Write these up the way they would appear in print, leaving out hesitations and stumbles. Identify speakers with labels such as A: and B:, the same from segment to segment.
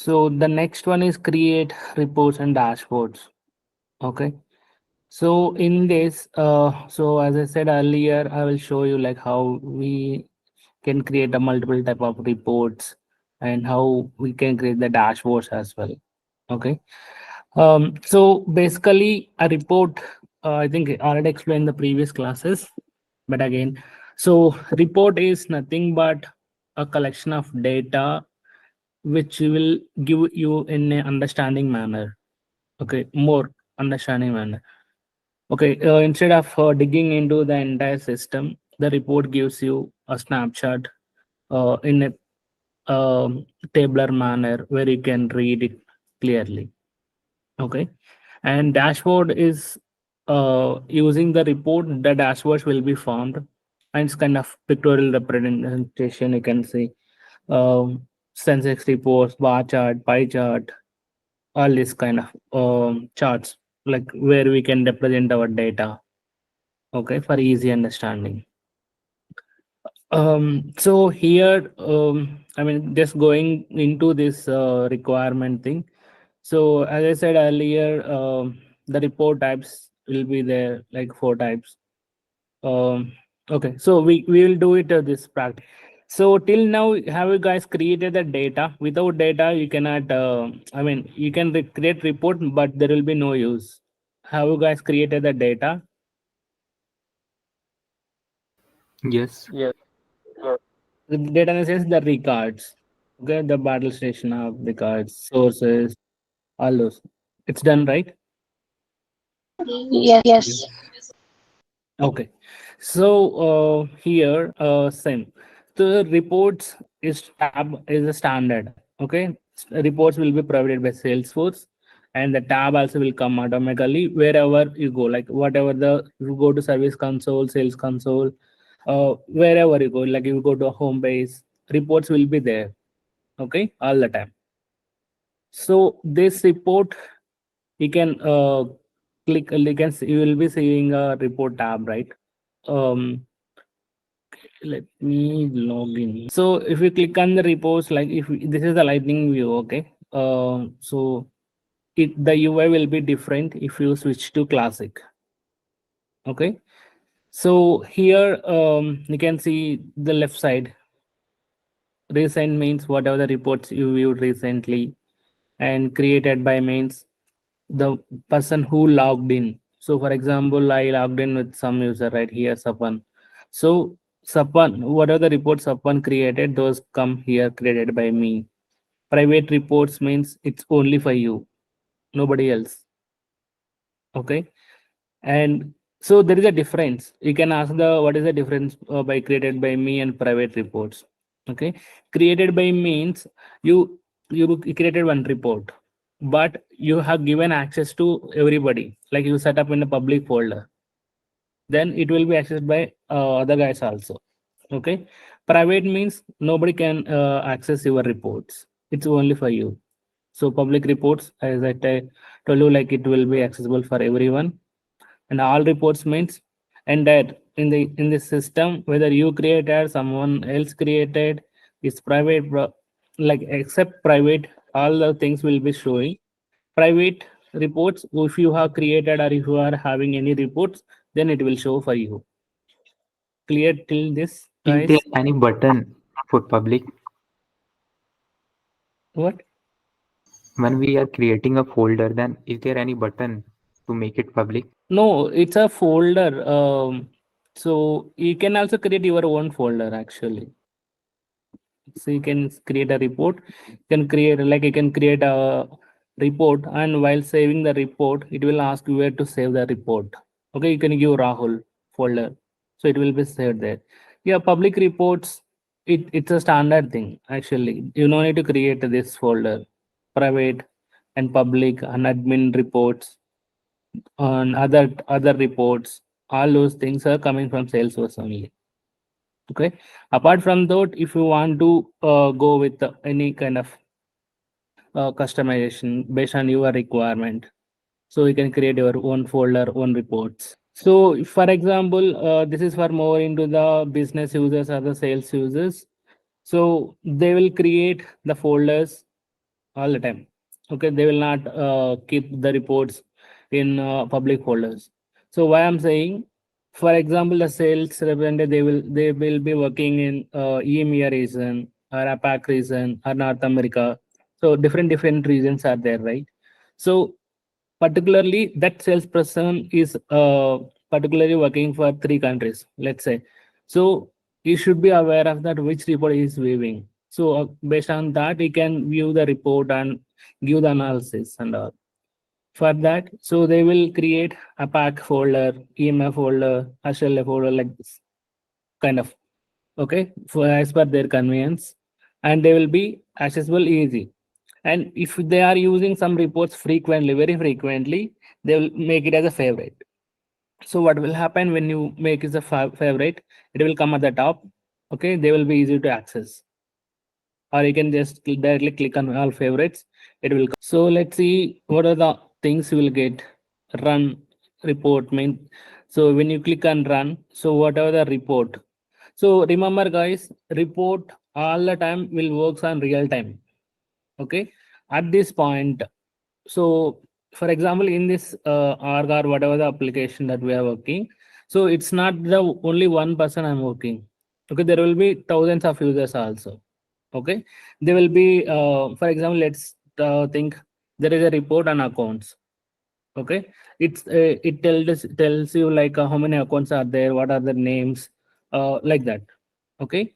A: So the next one is create reports and dashboards. Okay. So in this, so as I said earlier, I will show you like how we can create a multiple type of reports and how we can create the dashboards as well. Okay. So basically a report, I think I already explained the previous classes, but again, so report is nothing but a collection of data which will give you in a understanding manner. Okay, more understanding manner. Okay, instead of digging into the entire system, the report gives you a snapshot in a tabular manner where you can read it clearly. Okay, and dashboard is using the report, the dashboards will be formed, and it's kind of pictorial representation. You can see Sensex reports, bar chart, pie chart, all these kind of charts, like where we can represent our data. Okay, for easy understanding. So here, I mean, just going into this requirement thing. So as I said earlier, the report types will be there, like 4 types. Um, okay, so we will do it this practice. So till now, have you guys created the data? Without data, you cannot. I mean, you can create report, but there will be no use. Have you guys created the data?
B: Yes.
C: Yes.
A: The data in the sense the records. Okay, the battle station of records, sources, all those. It's done, right?
D: Yes, yes.
B: Yes.
A: Okay. So here, same. The reports is tab is a standard. Okay, reports will be provided by Salesforce, and the tab also will come automatically wherever you go. Like whatever the you go to Service Console, Sales Console, wherever you go. Like you go to a home base, reports will be there. Okay, all the time. So this report you can click. You can you will be seeing a report tab, right? Um, let me log in. So if you click on the reports, like if this is the lightning view, okay. So the UI will be different if you switch to classic. Okay. So here you can see the left side. Recent means whatever the reports you viewed recently, and created by means the person who logged in. So for example, I logged in with some user right here, Sapan. So Sapan, whatever the reports Sapan created, those come here created by me. Private reports means it's only for you, nobody else. Okay. And so there is a difference. You can ask the what is the difference by created by me and private reports. Okay. Created by means you created one report, but you have given access to everybody. Like you set up in a public folder, then it will be accessed by other guys also. Okay. Private means nobody can access your reports. It's only for you. So public reports, as told you, like it will be accessible for everyone, and all reports means, and that in the system, whether you created, someone else created, it's private, like except private, all the things will be showing. Private reports, if you have created or if you are having any reports, then it will show for you. Clear till this,
B: Is there
A: guys?
B: any button for public?
A: What?
B: When we are creating a folder, then is there any button to make it public?
A: No, it's a folder. So you can also create your own folder actually. So you can create a report. You can create, like you can create a report, and while saving the report, it will ask you where to save the report. Okay, you can give Rahul folder, so it will be saved there. Yeah, public reports. It's a standard thing actually. You don't need to create this folder. Private and public and admin reports and other reports. All those things are coming from Salesforce only. Okay, apart from that, if you want to go with any kind of customization based on your requirement, so you can create your own folder, own reports. So for example, this is for more into the business users or the sales users. So they will create the folders all the time. Okay, they will not keep the reports in public folders. So why I'm saying, for example, the sales representative, they will be working in EMEA region or APAC region or North America. So different regions are there, right? So particularly that salesperson is particularly working for 3 countries, let's say. So he should be aware of that which report he is viewing. So based on that, he can view the report and give the analysis and all. For that, so they will create a pack folder, EMF folder, Australia folder, like this kind of, okay, for as per their convenience, and they will be accessible easy. And if they are using some reports frequently, very frequently, they will make it as a favorite. So what will happen when you make it a favorite, it will come at the top. Okay, they will be easy to access, or you can just directly click on all favorites, it will come. So let's see what are the things you will get. Run report mean, so when you click on run, so whatever the report, so remember guys, report all the time will works on real time. Okay, at this point, so for example, in this org or whatever the application that we are working, so it's not the only one person I'm working. Okay, there will be thousands of users also. Okay, there will be for example, let's think there is a report on accounts. Okay, it tells you like how many accounts are there, what are the names, like that. Okay,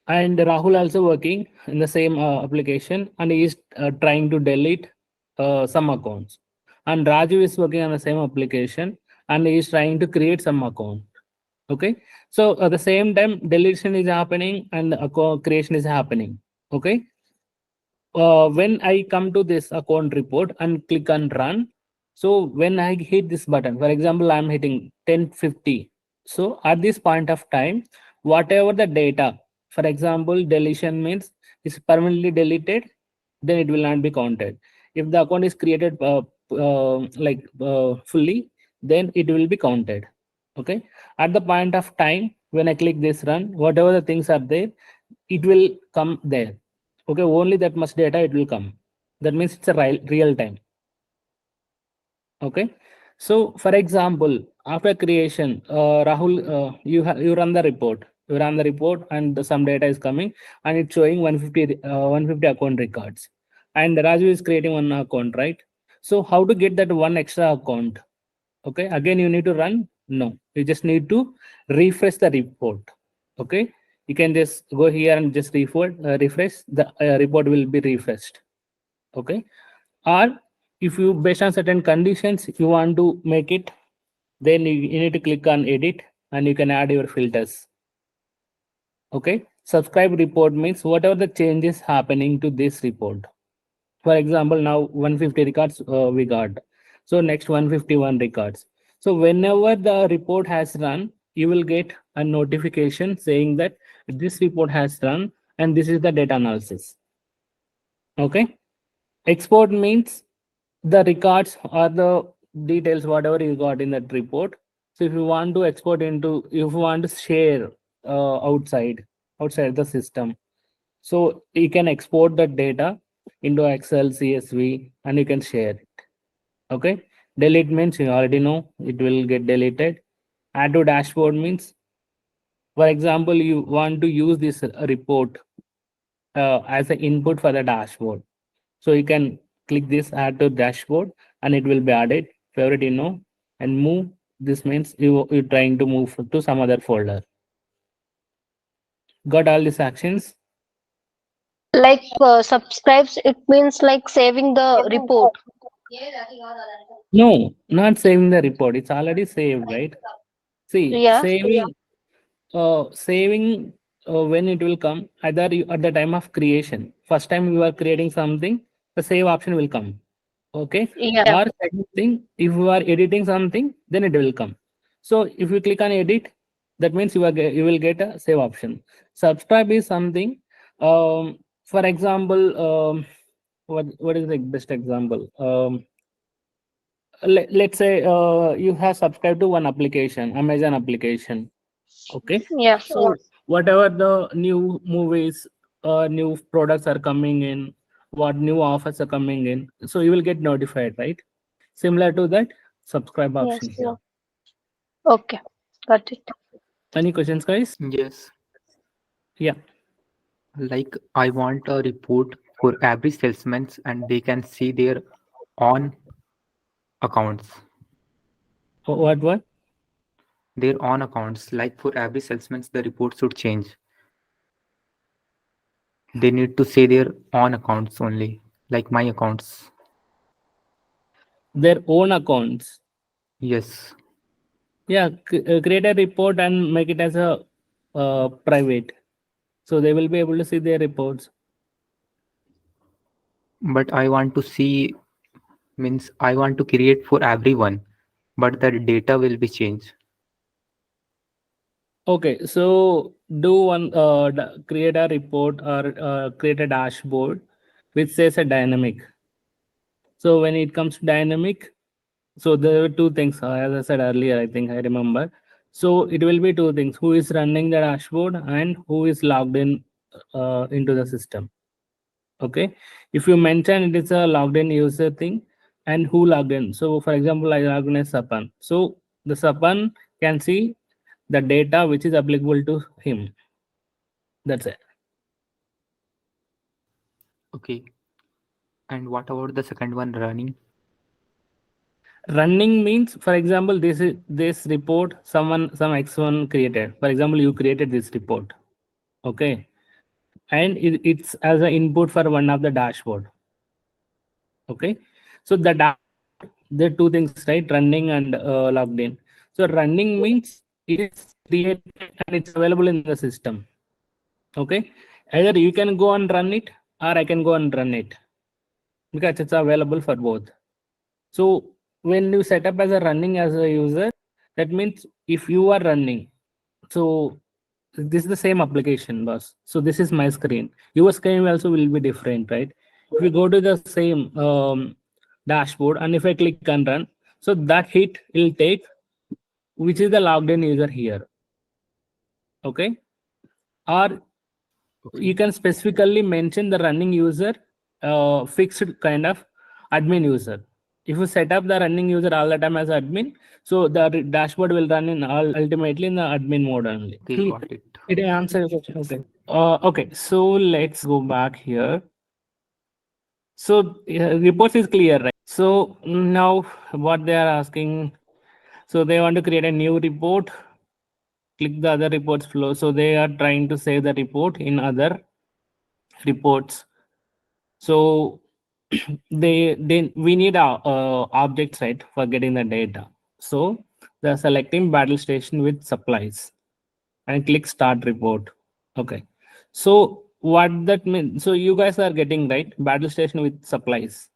A: and Rahul also working in the same application, and he is trying to delete some accounts. And Raju is working on the same application, and he is trying to create some account. Okay, so at the same time, deletion is happening and account creation is happening. Okay, when I come to this account report and click on run, so when I hit this button, for example, I'm hitting 1050. So at this point of time, whatever the data, for example, deletion means is permanently deleted, then it will not be counted. If the account is created fully, then it will be counted. Okay. At the point of time when I click this run, whatever the things are there, it will come there. Okay, only that much data it will come. That means it's a real time. Okay, so for example, after creation, Rahul, you run the report. You run the report, and some data is coming, and it's showing 150 account records. And Raju is creating one account, right? So how to get that one extra account? Okay, again you need to run. No, you just need to refresh the report. Okay, you can just go here and just refresh the report will be refreshed. Okay, or if you based on certain conditions if you want to make it, then you need to click on edit and you can add your filters. Okay, subscribe report means whatever the changes happening to this report. For example, now 150 records we got, so next 151 records. So whenever the report has run, you will get a notification saying that this report has run and this is the data analysis. Okay, export means the records or the details whatever you got in that report. So if you want to export into, if you want to share outside the system, so you can export that data into Excel, CSV, and you can share it. Okay. Delete means you already know it will get deleted. Add to dashboard means, for example, you want to use this report as an input for the dashboard. So you can click this add to dashboard and it will be added. Favorite, and move. This means you're trying to move to some other folder. Got all these actions?
C: Like subscribes, it means like saving the report.
A: No, not saving the report. It's already saved, right? See,
C: Yeah.
A: saving when it will come, either you, at the time of creation. First time you are creating something, the save option will come. Okay.
C: Yeah.
A: Or second thing, if you are editing something, then it will come. So if you click on edit, that means you will get a save option. Subscribe is something. For example, what is the best example? Let's say you have subscribed to one application, Amazon application. Okay,
C: Yeah.
A: so whatever the new movies, new products are coming in, what new offers are coming in. So you will get notified, right? Similar to that subscribe option
C: Yes.
A: here.
C: Okay. Got it.
A: Any questions, guys?
B: Yes.
A: Yeah.
B: Like I want a report for every salesman and they can see their own accounts.
A: What?
B: Their own accounts. Like for every salesman, the report should change. They need to say their own accounts only, like my accounts.
A: Their own accounts.
B: Yes.
A: Yeah, create a report and make it as a private. So they will be able to see their reports.
B: But I want to see, means I want to create for everyone, but the data will be changed.
A: Okay, so do one create a report or create a dashboard which says a dynamic. So when it comes to dynamic, so there are two things, as I said earlier, I think I remember. So it will be two things: who is running the dashboard and who is logged in into the system. Okay, if you mention it is a logged in user thing, and who logged in. So for example, I logged in as Sapan. So the Sapan can see the data which is applicable to him. That's it.
B: Okay. And what about the second one, running?
A: Running means, for example, this report some x1 created. For example, you created this report. Okay, and it's as an input for one of the dashboard. Okay, so there are two things, right? Running and logged in. So running means it is created and it's available in the system. Okay, either you can go and run it or I can go and run it, because it's available for both. So when you set up as a running as a user, that means if you are running, so this is the same application, boss. So this is my screen. Your screen also will be different, right? If you go to the same dashboard and if I click and run, so that hit will take which is the logged in user here. Okay, or you
B: Okay.
A: can specifically mention the running user, fixed kind of admin user. If you set up the running user all the time as admin, so the dashboard will run in all ultimately in the admin mode only.
B: Okay, got it.
A: Did I answer your question? Okay. Okay, so let's go back here. So reports is clear, right? So now what they are asking, so they want to create a new report. Click the other reports flow. So they are trying to save the report in other reports. So they we need objects, right, for getting the data. So they're selecting battle station with supplies and click start report. Okay, so what that means, so you guys are getting right battle station with supplies.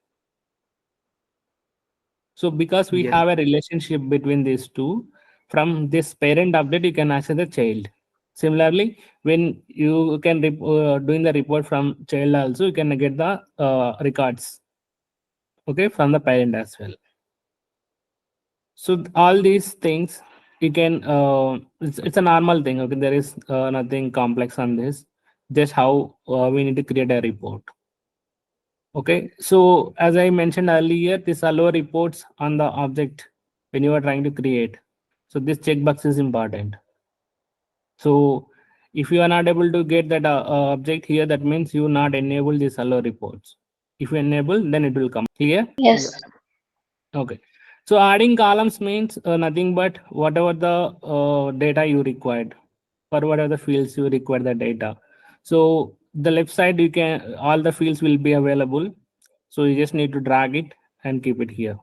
A: So because we
B: Yes.
A: have a relationship between these two, from this parent update you can access the child. Similarly, when you can doing the report from child also, you can get the records, okay, from the parent as well. So all these things you can it's a normal thing. Okay, there is nothing complex on this, just how we need to create a report. Okay, so as I mentioned earlier, this allow reports on the object when you are trying to create. So this checkbox is important. So if you are not able to get that object here, that means you not enable this allow reports. If you enable, then it will come. Clear?
C: Yes.
A: Okay. So adding columns means nothing but whatever the data you required, for whatever the fields you require the data. So the left side you can all the fields will be available. So you just need to drag it and keep it here.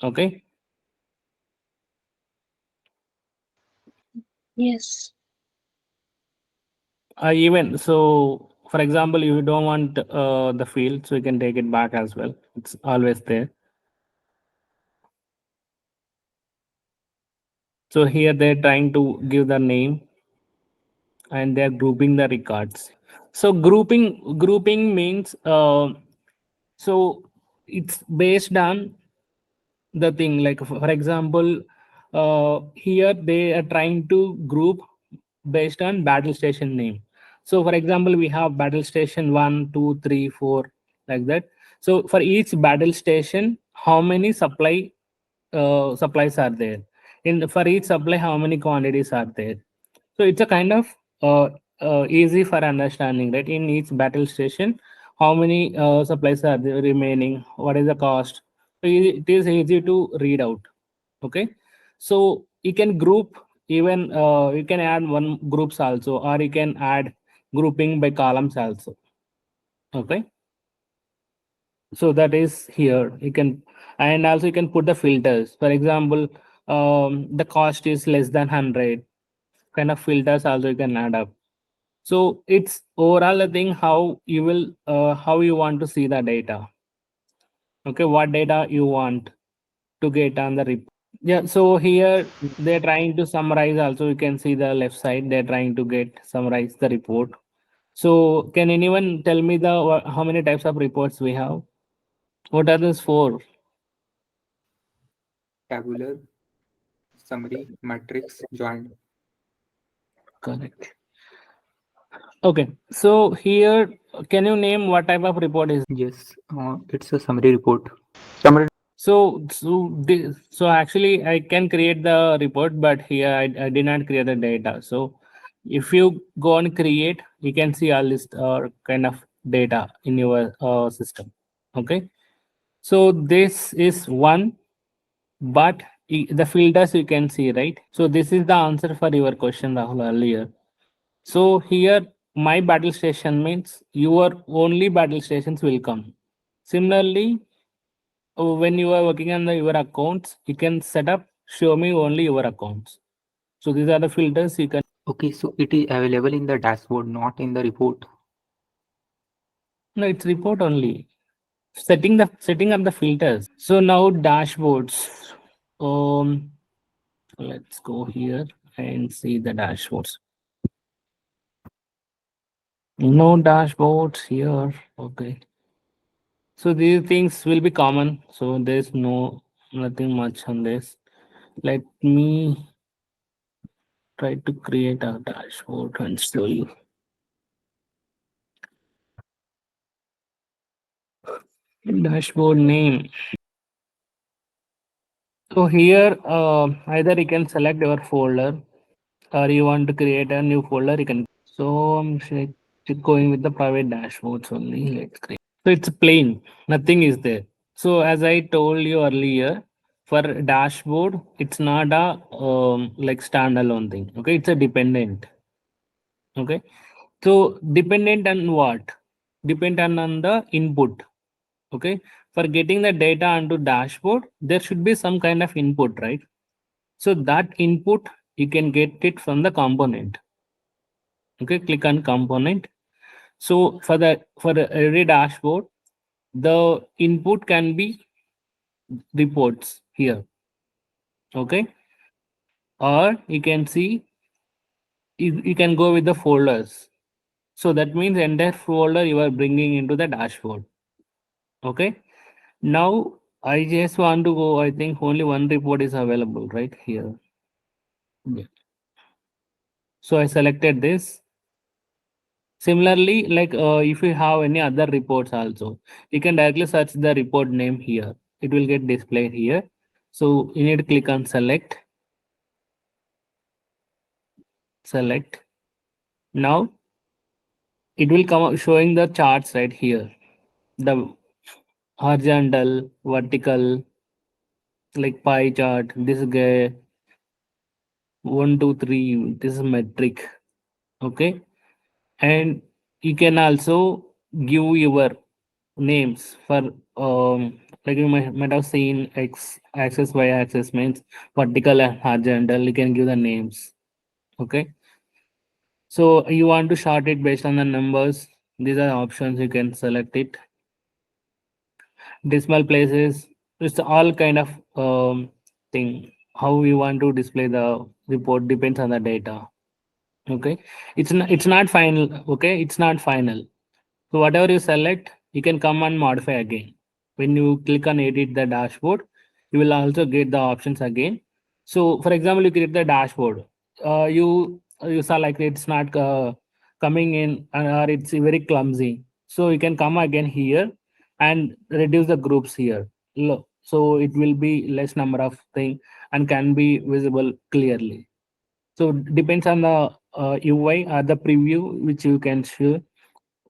A: Okay.
C: Yes.
A: Even so, for example, if you don't want the field, so you can take it back as well. It's always there. So here they're trying to give the name and they're grouping the records. So grouping means so it's based on the thing, like for example, here they are trying to group based on battle station name. So for example, we have battle station 1, 2, 3, 4, like that. So for each battle station, how many supplies are there? In for each supply, how many quantities are there? So it's a kind of easy for understanding, right? In each battle station, how many supplies are there remaining? What is the cost? So it is easy to read out. Okay, so you can group, even you can add one groups also, or you can add grouping by columns also. Okay, so that is here you can, and also you can put the filters. For example, the cost is less than 100, kind of filters also you can add up. So it's overall a thing how you will how you want to see the data. Okay, what data you want to get on the report. Yeah, so here they're trying to summarize also. You can see the left side, they're trying to get summarize the report. So can anyone tell me the how many types of reports we have? What are those four?
B: Tabular, summary, matrix, joined.
A: Correct. Okay, so here can you name what type of report is?
B: Yes, it's a summary report. Summary.
A: So actually I can create the report, but here I did not create the data. So if you go and create, you can see all this kind of data in your system. Okay, so this is one, but the filters you can see, right? So this is the answer for your question, Rahul, earlier. So here my battle station means your only battle stations will come. Similarly, when you are working on your accounts, you can set up show me only your accounts. So these are the filters you can.
B: Okay, so it is available in the dashboard, not in the report.
A: No, it's report only. Setting up the filters. So now dashboards. Um, let's go here and see the dashboards. No dashboards here. Okay. So these things will be common. So there's nothing much on this. Let me try to create a dashboard and show you. Dashboard name. So here, either you can select your folder or you want to create a new folder. You can. So I'm going with the private dashboards only. Let's create. So it's plain. Nothing is there. So as I told you earlier, for dashboard, it's not a like standalone thing. Okay, it's a dependent. Okay, so dependent on what? Dependent on the input. Okay, for getting the data onto dashboard, there should be some kind of input, right? So that input you can get it from the component. Okay, click on component. So for every dashboard, the input can be reports here. Okay, or you can see you can go with the folders. So that means entire folder you are bringing into the dashboard. Okay, now I just want to go. I think only one report is available right here. Yeah. So I selected this. Similarly, like if you have any other reports also, you can directly search the report name here. It will get displayed here. So you need to click on select. Select. Now it will come up showing the charts right here. The horizontal, vertical, like pie chart. This guy 1, 2, 3. This is metric. Okay, and you can also give your names for like you might have seen x axis y axis means vertical and horizontal. You can give the names. Okay, so you want to sort it based on the numbers. These are options you can select it. Decimal places, it's all kind of thing. How you want to display the report depends on the data. Okay, it's not final. Okay, it's not final. So whatever you select, you can come and modify again. When you click on edit the dashboard, you will also get the options again. So for example, you create the dashboard. You saw like it's not coming in or it's very clumsy. So you can come again here. and reduce the groups here. So it will be less number of thing and can be visible clearly. So depends on the UI or the preview which you can show.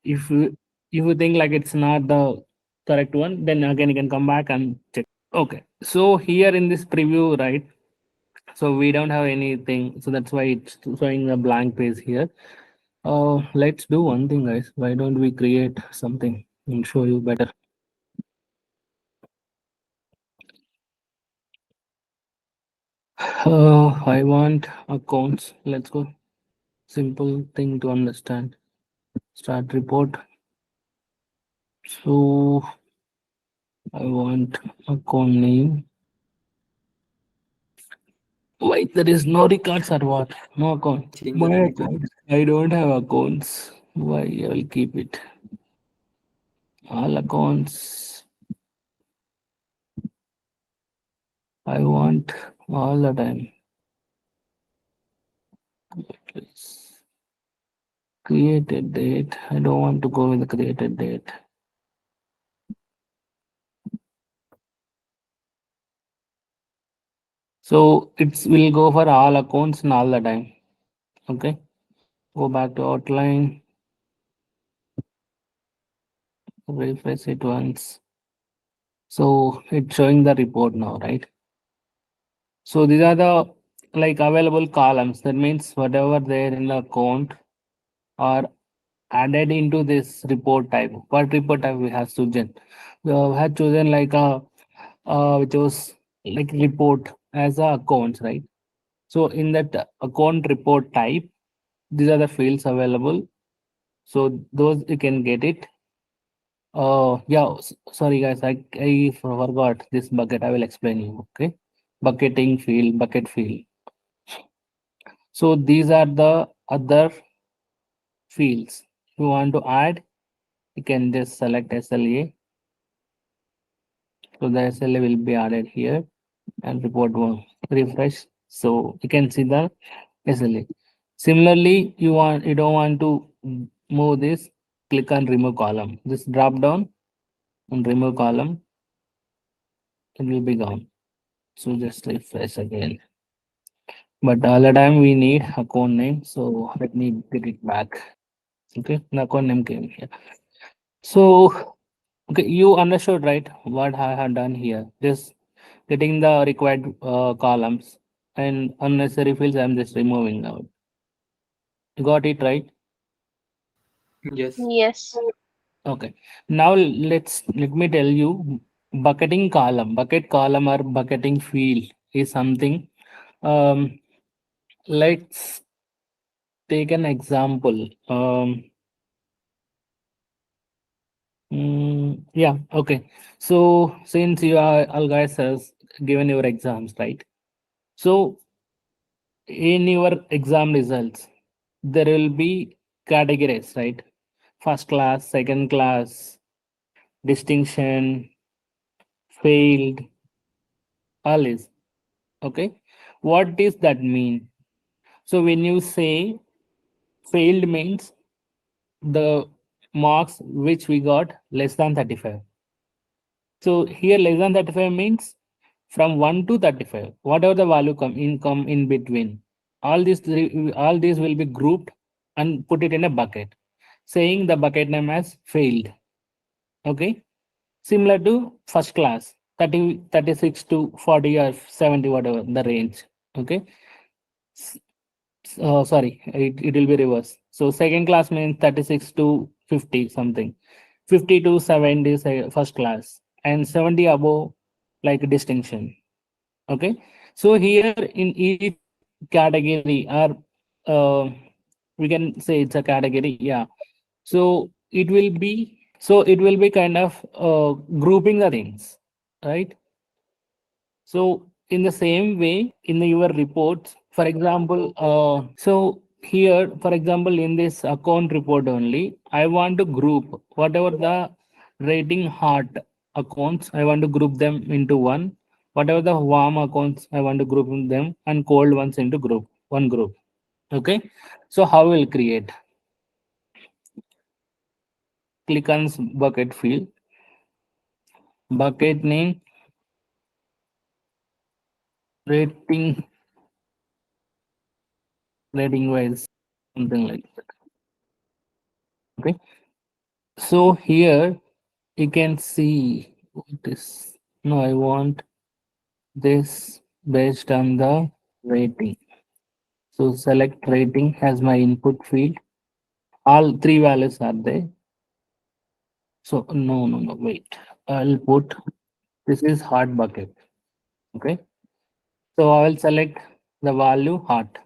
A: If you think like it's not the correct one, then again you can come back and check. Okay, so here in this preview, right? So we don't have anything, so that's why it's showing a blank page here. Let's do one thing, guys. Why don't we create something and show you better? I want accounts. Let's go. Simple thing to understand. Start report. So I want account name. Why there is no records or what? No account.
B: Change the
A: My
B: name to
A: accounts. I don't have accounts. Why I will keep it. All accounts. I want all the time. Please. Created date. I don't want to go with the created date. So it's will go for all accounts and all the time. Okay. Go back to outline. Refresh it once. So it's showing the report now, right? So these are the like available columns. That means whatever there in the account are added into this report type. What report type we have chosen? We have chosen like a which was like report as a accounts, right? So in that account report type, these are the fields available. So those you can get it. Yeah, sorry guys, I forgot this bucket. I will explain you. Okay, bucketing field, bucket field. So these are the other fields. If you want to add, you can just select SLA. So the SLA will be added here and report one refresh. So you can see the SLA. Similarly, you don't want to move this, click on remove column. This drop down and remove column, it will be gone. So just refresh again. But all the time we need account name. So let me get it back. Okay, the account name came here. So okay, you understood right what I have done here. Just getting the required columns and unnecessary fields I'm just removing out. You got it right?
B: yes.
C: Yes.
A: Okay. Now let me tell you bucketing column, bucket column or bucketing field is something. Um, let's take an example. Yeah, okay. So since you are all guys has given your exams, right? So in your exam results, there will be categories, right? First class, second class, distinction, failed, all is okay. What does that mean? So when you say failed means the marks which we got less than 35. So here less than 35 means from 1 to 35, whatever the value come in between. All these will be grouped and put it in a bucket, saying the bucket name as failed. Okay. Similar to first class, 36 to 40 or 70, whatever the range. Okay. Sorry, it will be reverse. So second class means 36 to 50 something. 50 to 70 is first class and 70 above like distinction. Okay. So here in each category or we can say it's a category. Yeah. So it will be kind of grouping the things, right? So in the same way, in your reports, for example, so here, for example, in this account report only, I want to group whatever the rating hot accounts, I want to group them into one. Whatever the warm accounts, I want to group them and cold ones into one group. Okay. So how we'll create? Click on bucket field. bucket name, rating, rating wise, something like that. Okay. So here you can see what is, no, I want this based on the rating. So select rating as my input field. All three values are there. So no, wait. I'll put, this is hot bucket. Okay. So I will select the value hot.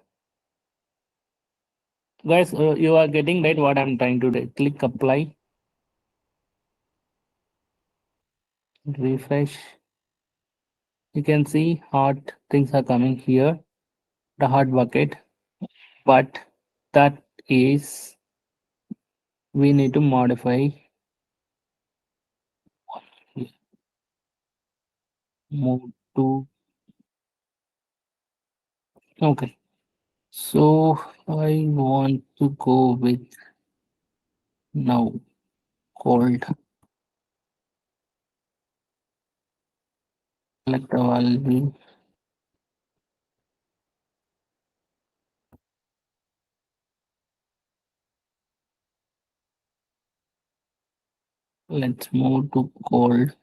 A: Guys, you are getting right what I'm trying to do. Click apply, refresh. You can see hot things are coming here, the hot bucket, but that is, we need to modify, move to, okay. So I want to go with now cold. Select the value. Let's move to cold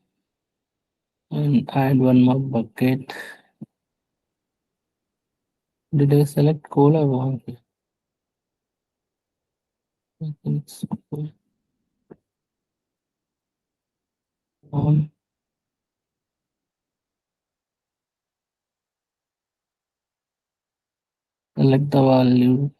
A: and add one more bucket. Did I select cold or warm? I think it's warm. Select the value.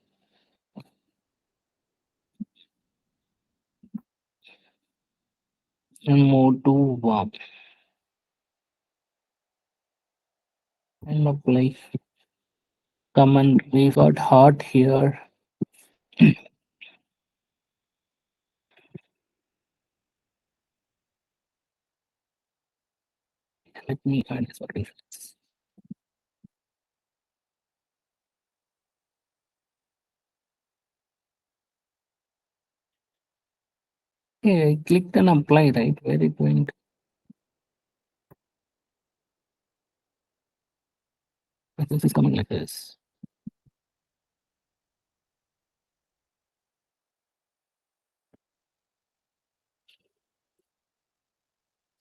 A: And move to warm. And apply. Come and revert hot here. Let me add this one. Okay, I clicked and apply, right? Where it went? This is coming like this.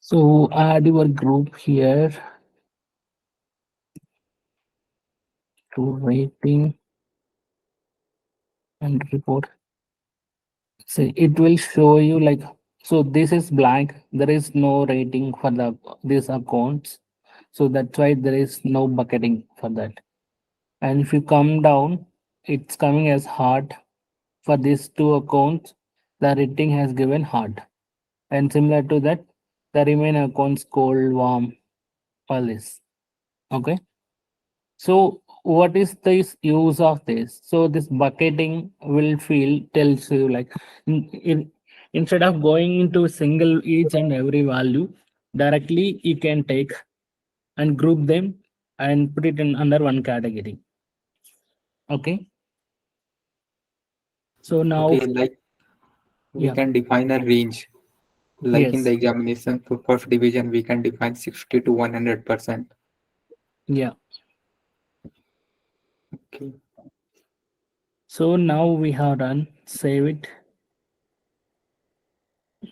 A: So add your group here to rating and report. So it will show you like, so this is blank. There is no rating for the these accounts. So that's why there is no bucketing for that. And if you come down, it's coming as hard. For these two accounts, the rating has given hard. And similar to that, the remaining accounts cold, warm, all this. Okay. So what is this use of this? So this bucketing will feel tells you like, instead of going into single each and every value, directly you can take and group them and put it in under one category. Okay. So now,
B: Okay, like we
A: yeah,
B: can define a range. Like in
A: yes,
B: the examination for first division, we can define 60 to 100%.
A: yeah.
B: Okay.
A: So now we have done, save it.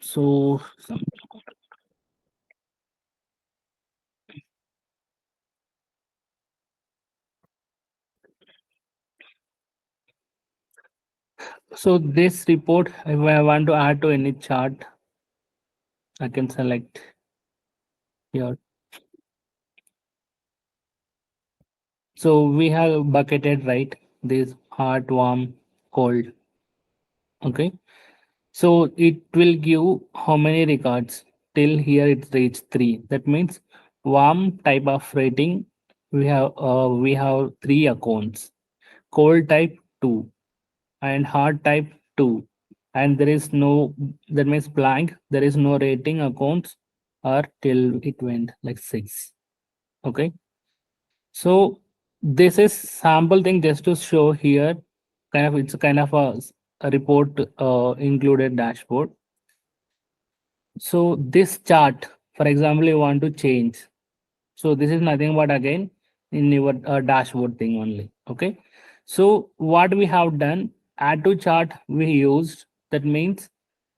A: So so this report, if I want to add to any chart, I can select here. So we have bucketed, right? This hot, warm, cold. Okay. So it will give how many records till here it's reached 3. That means warm type of rating, we have 3 accounts. Cold type 2 and hard type 2. And there is no, that means blank, there is no rating accounts or till it went like 6. Okay. So this is sample thing just to show here. Kind of, it's a kind of a report included dashboard. So this chart For example, you want to change. So this is nothing but again in your dashboard thing only. Okay. So what we have done, add to chart we used. That means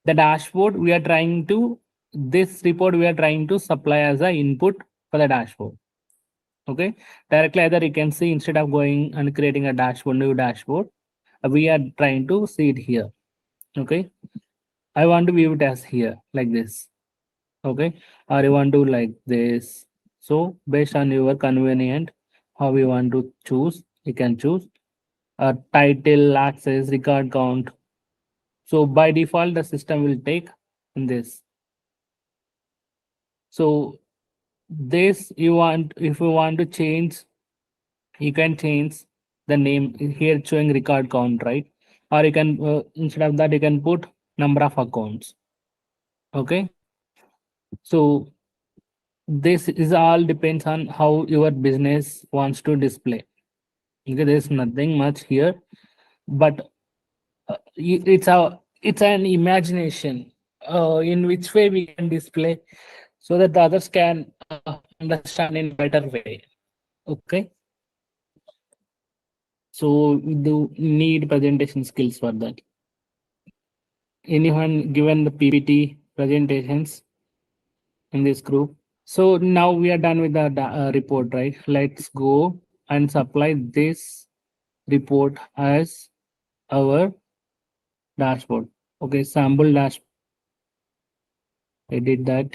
A: the dashboard we are trying to, this report we are trying to supply as a input for the dashboard. Okay. Directly either you can see instead of going and creating a dashboard, new dashboard, we are trying to see it here. Okay. I want to view it as here like this. Okay. Or you want to like this. So based on your convenient, how you want to choose, you can choose a title, access, record count. So by default, the system will take in this. So this you want, if you want to change, you can change the name here showing record count, right? Or you can instead of that you can put number of accounts. Okay. So this is all depends on how your business wants to display. Okay, there's nothing much here, but it's an imagination in which way we can display so that the others can understand in better way. Okay, so we do need presentation skills for that. Anyone given the PPT presentations in this group? So now we are done with the report, right? Let's go and supply this report as our dashboard. Okay, sample dash. I did that.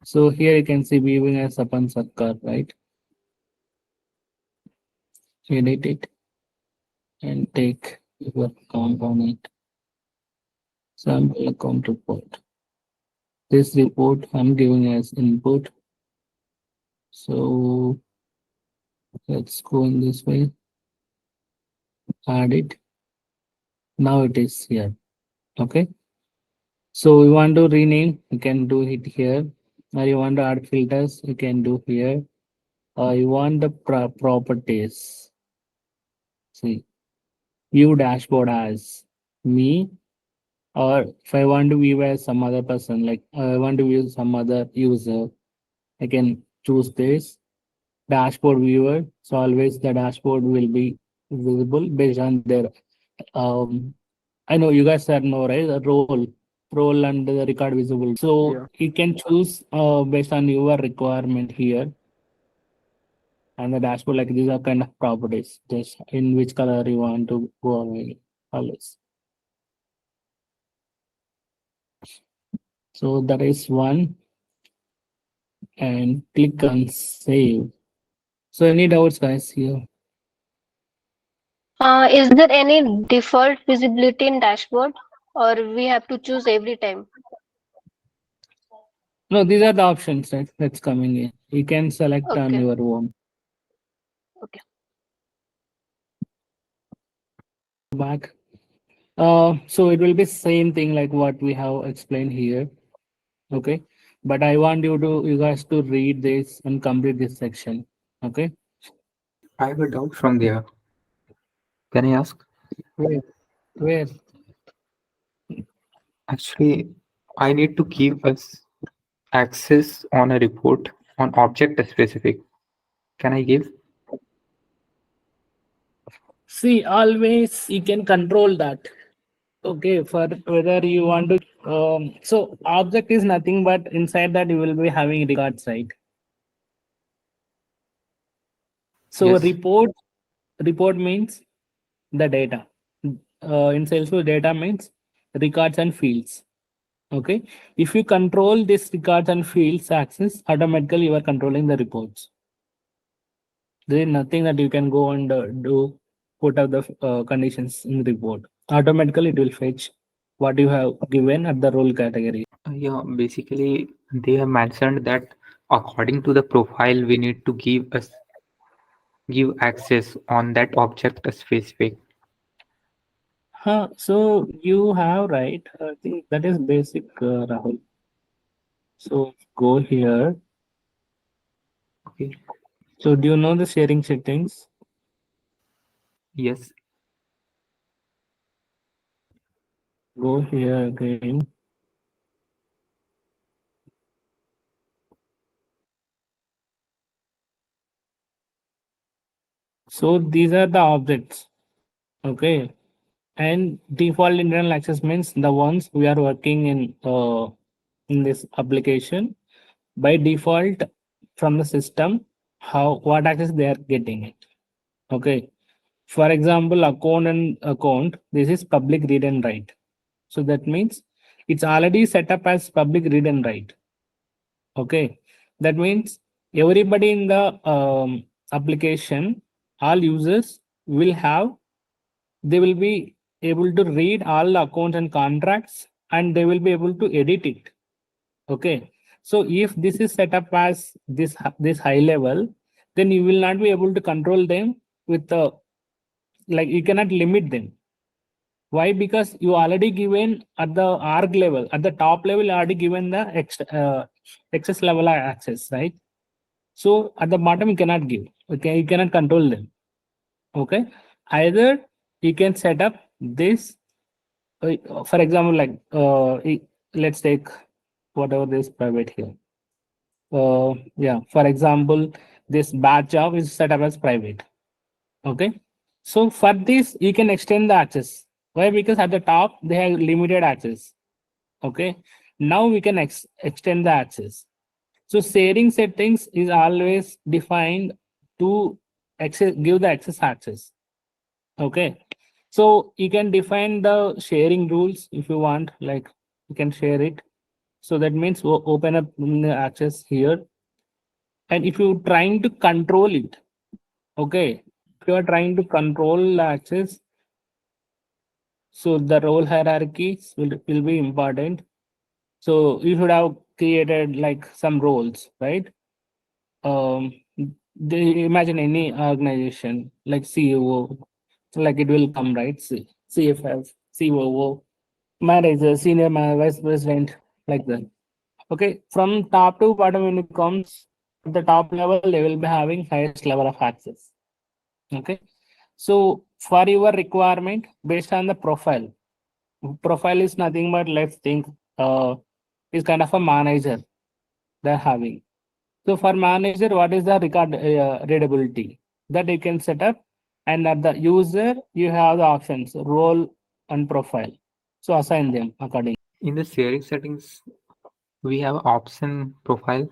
A: So here you can see viewing as Sapan Sarkar, right? Edit it and take your account on it. Sample account report. This report I'm giving as input. So let's go in this way. Add it. Now it is here. Okay. So you want to rename, you can do it here. Or you want to add filters, you can do here. Or you want the properties. See, view dashboard as me, or if I want to view as some other person, like I want to view some other user, I can choose this dashboard viewer. So always the dashboard will be visible based on their I know you guys are know, right? The role and the record visible. So
B: Yeah.
A: you can choose based on your requirement here. And the dashboard, like these are kind of properties, just in which color you want to go away. Always. So that is one. And click on save. So any doubts, guys, here?
C: Is there any default visibility in dashboard, or we have to choose every time?
A: No, these are the options that's coming in. You can select on
C: Okay.
A: your own.
C: Okay.
A: Back. So it will be same thing like what we have explained here. Okay. But I want you guys to read this and complete this section. Okay.
B: I have a doubt from there. Can I ask?
A: Where? Where?
B: Actually, I need to give us access on a report on object specific. Can I give?
A: See, always you can control that. Okay, for whether you want to so object is nothing but inside that you will be having records, right? So
B: Yes.
A: report means the data. In Salesforce, data means records and fields. Okay, if you control this records and fields access, automatically you are controlling the reports. There is nothing that you can go and do, put up the conditions in the report. Automatically it will fetch what you have given at the role category.
B: Yeah, basically they have mentioned that according to the profile we need to give access on that object specific.
A: Huh, so you have right. I think that is basic, Rahul. So go here.
B: Okay.
A: So do you know the sharing settings?
B: Yes.
A: Go here again. So these are the objects. Okay. And default internal access means the ones we are working in this application. By default, from the system, what access they are getting it. Okay. For example, account, this is public read and write. So that means it's already set up as public read and write. Okay. That means everybody in the application, all users will have, they will be able to read all the accounts and contracts, and they will be able to edit it. Okay. So if this is set up as this high level, then you will not be able to control them with the, like, you cannot limit them. Why? Because you already given at the org level, at the top level, already given the excess level access, right? So at the bottom you cannot give. Okay, you cannot control them. Okay, either you can set up this. For example, like let's take whatever this private here. Yeah, for example, this batch job is set up as private. Okay, so for this you can extend the access. Why? Because at the top they have limited access. Okay, now we can extend the access. So sharing settings is always defined to give the access. Okay, so you can define the sharing rules if you want, like you can share it. So that means open up the access here. And if you're trying to control it, okay, if you are trying to control the access, so the role hierarchies will be important. So you should have created like some roles, right? Imagine any organization like CEO, like it will come, right? CFF, COO, manager, senior manager, vice president, like that. Okay, from top to bottom, when it comes at the top level, they will be having highest level of access. Okay, so for your requirement based on the profile is nothing but, let's think, is kind of a manager they're having. So for manager, what is the record readability that you can set up? And at the user, you have the options role and profile. So assign them accordingly.
B: In the sharing settings, we have option profile.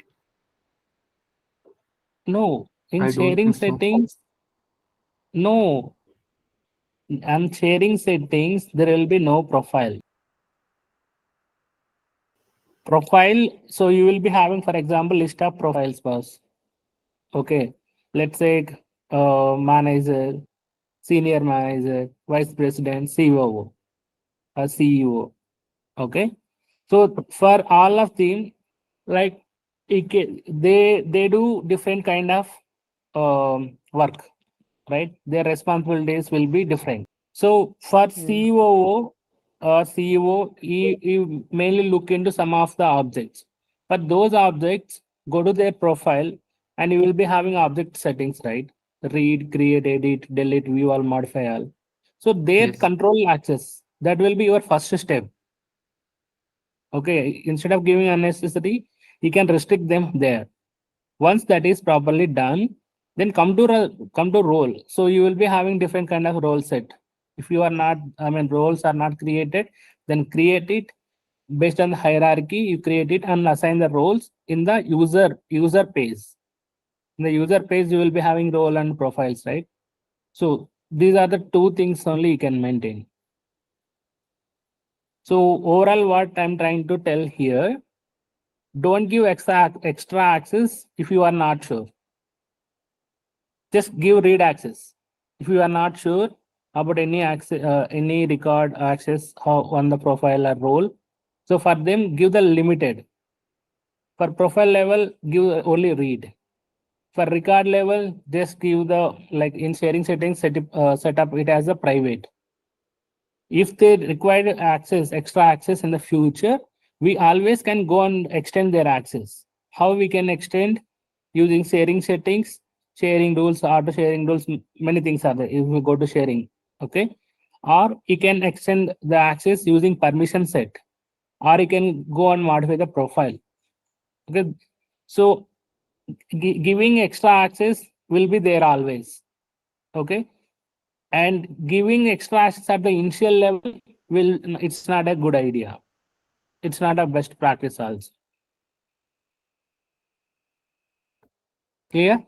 A: No, in
B: I don't
A: sharing
B: think so.
A: settings, no. On sharing settings, there will be no profile. Profile, so you will be having, for example, list of profiles first. Okay, let's say manager, senior manager, vice president, COO, or CEO. Okay, so for all of them, like they do different kind of work, right? Their responsibilities will be different. So for COO, CEO, he mainly look into some of the objects. But those objects, go to their profile, and you will be having object settings, right? Read, create, edit, delete, view all, modify all. So their
B: Yes.
A: control access, that will be your first step. Okay, instead of giving unnecessary, you can restrict them there. Once that is properly done, then come to role. So you will be having different kind of role set. If you are not, I mean, roles are not created, then create it based on the hierarchy. You create it and assign the roles in the user page. In the user page, you will be having role and profiles, right? So these are the two things only you can maintain. So overall, what I'm trying to tell here, don't give extra access if you are not sure. Just give read access. If you are not sure about any access, any record access on the profile or role, so for them, give the limited. For profile level, give only read. For record level, just give the, like in sharing settings, set up it as a private. If they require extra access in the future, we always can go and extend their access. How we can extend? Using sharing settings, sharing rules, auto sharing rules, many things are there if we go to sharing. Okay, or you can extend the access using permission set, or you can go and modify the profile. Okay, so giving extra access will be there always. Okay, and giving extra access at the initial level it's not a good idea. It's not a best practice also. Clear?